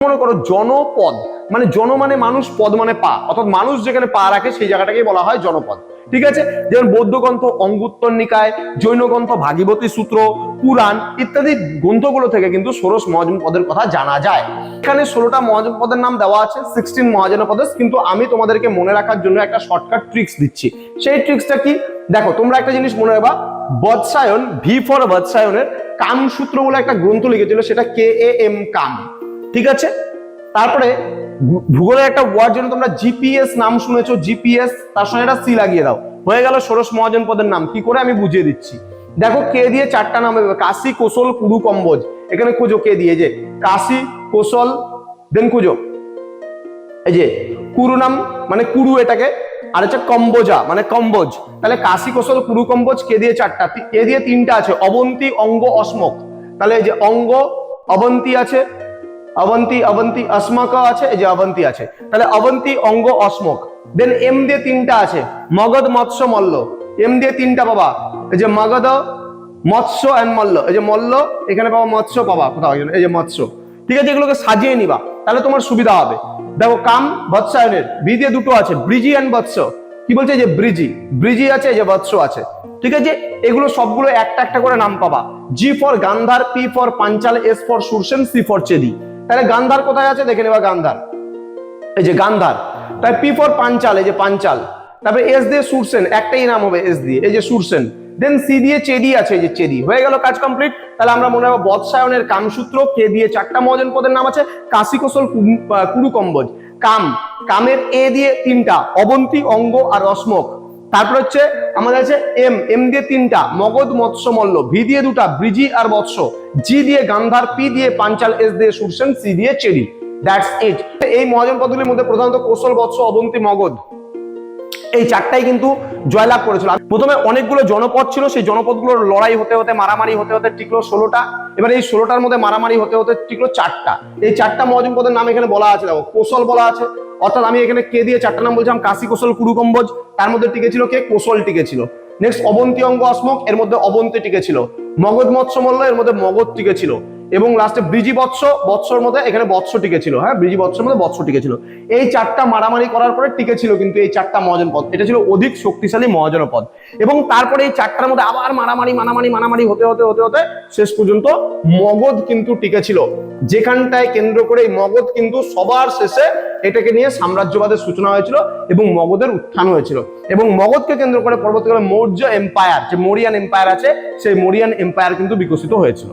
মনে করো জনপদ মানে জন মানে মানুষ, পদ মানে পা, অর্থাৎ মানুষ যেখানে পা রাখে সেই জায়গাটাকে বলা হয় জনপদ। ঠিক আছে, যেমন বৌদ্ধ গ্রন্থ অঙ্গুত্তর নিকায়, জৈন গ্রন্থ ভাগীরথী সূত্র, পুরাণ ইত্যাদি গ্রন্থগুলো থেকে কিন্তু ষোড়শ মহাজনপদের কথা জানা যায়। এখানে 16টা মহাজনপদের নাম দেওয়া আছে, 16 মহাজনপদ, কিন্তু আমি তোমাদেরকে মনে রাখার জন্য একটা শর্টকাট ট্রিক্স দিচ্ছি। সেই ট্রিক্সটা কি দেখো, তোমরা একটা জিনিস মনে রাখবা, বৎসায়ন, ভি ফর বৎসায়নের কামসূত্র বলে একটা গ্রন্থ লিখেছিল, সেটা KAM কাম। ঠিক আছে, তারপরে ভূগোলের একটা ওয়ার্ড জন্য তোমরা জিপিএস নাম শুনেছো, জিপিএস, তার সঙ্গে একটা সি লাগিয়ে দাও, হয়ে গেল ষোড়শ মহাজনপদের নাম। কি করে আমি বুঝিয়ে দিচ্ছি, দেখো কে দিয়ে 4টা নাম হবে, কাশী, কোশল, কুরু, কম্বোজ। এখানে খুঁজো কে দিয়ে, যে কাশী, কোশল, দেন খুঁজো এই যে কুরু নাম মানে কুরু এটাকে, আর হচ্ছে কম্বোজা মানে কম্বোজ। তাহলে কাশী, কোশল, কুরু, কম্বোজ কে দিয়ে 4টা, কে দিয়ে 3টা আছে, অবন্তী, অঙ্গ, অশ্মক। তাহলে এই যে অঙ্গ, অবন্তী আছে, অবন্তী, অবন্তী, অশ্মক আছে, এই যে অবন্তী আছে, তাহলে অবন্তী, অঙ্গ, অশ্মক। দেন এম দিয়ে 3টা আছে, মগধ, মৎস্য, মল্ল। এম দিয়ে 3টা বাবা, এই যে মগধ, মৎস্য এন্ড মল্ল। এই যে মল্ল এখানে পাবা, মৎস্য পাবা কোথাও, এই যে মৎস্য। ঠিক আছে, এগুলোকে সাজিয়ে নিবা, তাহলে তোমার সুবিধা হবে। দেখো কাম বৎসায়নের বি দিয়ে 2টো আছে, ব্রিজি এন্ড বৎস। কি বলছে, যে ব্রিজি, ব্রিজি আছে, এই যে বৎস আছে। ঠিক আছে, এগুলো সবগুলো একটা একটা করে নাম পাবা। G for Gandhar, P for Panchal, S for Shurasena, C for Chedi. তাহলে গান্ধার কোথায় আছে দেখে নেবা, গান্ধার, এই যে গান্ধার। তাই পি ফর পাঞ্চাল, এই যে পাঞ্চাল। তারপরে এস দিয়ে সুরসেন, একটাই নাম হবে এস দিয়ে, এই যে সুরসেন। দেন সি দিয়ে চেদি আছে, এই যে চেদি। হয়ে গেল, কাজ কমপ্লিট। তাহলে আমরা মনে রাখবো বৎসায়নের কামসূত্র, কে দিয়ে 4টা মহাজনপদের নাম আছে, কাশী, কোশল, কুরু, কম্বোজ। কাম, কামের এ দিয়ে 3টা, অবন্তী, অঙ্গ আর অশ্মক। তারপর হচ্ছে আমাদের আছে এম, এম দিয়ে 3টা, মগধ, মৎস্য, মল্ল। ভি দিয়ে 2টা, ব্রিজি আর বৎস। জি দিয়ে গান্ধার, পি দিয়ে পাঞ্চাল, এস দিয়ে সুরসেন, সি দিয়ে চেদি। That's it. এই মহাজনপদগুলির মধ্যে প্রধানত কোশল, বৎস, অবন্তী, মগধ এই 4টাই কিন্তু জয়লাভ করেছিল। প্রথমে অনেকগুলো জনপদ ছিল, সেই জনপদগুলোর লড়াই হতে হতে, মারামারি হতে হতে টিকলো 16টা। এবার এই 16টার মধ্যে মারামারি হতে হতে টিকলো 4টা। এই 4টা মহাজনপদের নাম এখানে বলা আছে, দেখো কোশল বলা আছে, অর্থাৎ আমি এখানে কে দিয়ে 4টা নাম বলছিলাম, কাশী, কোশল, কুরু, কম্বোজ। তার মধ্যে টিকেছিল কে, কোশল টিকেছিল। নেক্সট অবন্তী, অঙ্গ, অশ্মক, এর মধ্যে অবন্তী টিকেছিল। মগধ, মৎস্য, মল্ল, এর মধ্যে মগধ টিকেছিল। এবং লাস্টে ব্রিজি, বৎস, বৎসর মধ্যে এখানে বৎস টিকেছিল। হ্যাঁ, ব্রিজি, বৎসর মধ্যে বৎস টিকেছিল। এই 4টা মারামারি করার পরে টিকেছিল কিন্তু এই 4টা মহাজনপদ। এটা ছিল অধিক শক্তিশালী মহাজনপদ। এবং তারপরে এই 4টার মধ্যে আবার মারামারি হতে হতে হতে হতে শেষ পর্যন্ত মগধ কিন্তু টিকেছিল, যেখানটায় কেন্দ্র করে এই মগধ কিন্তু সবার শেষে এটাকে নিয়ে সাম্রাজ্যবাদের সূচনা হয়েছিল এবং মগধের উত্থান হয়েছিল। এবং মগধকে কেন্দ্র করে পরবর্তীকালে মৌর্য এম্পায়ার, যে মৌরিয়ান এম্পায়ার আছে, সেই মৌরিয়ান এম্পায়ার কিন্তু বিকশিত হয়েছিল।